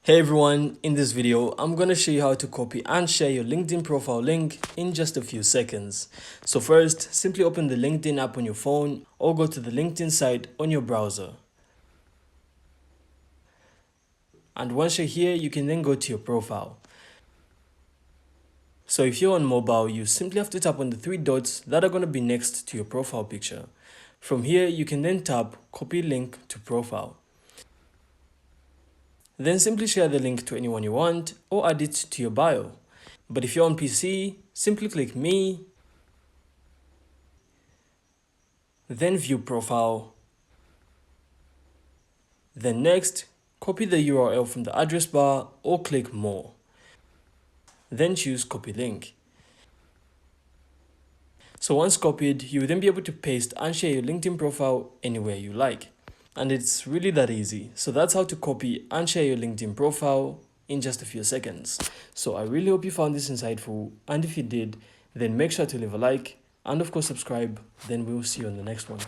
Hey everyone, in this video, I'm going to show you how to copy and share your LinkedIn profile link in just a few seconds. So first, simply open the LinkedIn app on your phone or go to the LinkedIn site on your browser. And once you're here, you can then go to your profile. So if you're on mobile, you simply have to tap on the three dots that are going to be next to your profile picture. From here, you can then tap copy link to profile. Then simply share the link to anyone you want or add it to your bio. But if you're on PC, simply click me, then view profile. Then next, copy the URL from the address bar or click more. Then choose copy link. So once copied, you will then be able to paste and share your LinkedIn profile anywhere you like. And it's really that easy. So that's how to copy and share your LinkedIn profile in just a few seconds. So I really hope you found this insightful, and if you did, then make sure to leave a like and of course subscribe. Then we'll see you on the next one.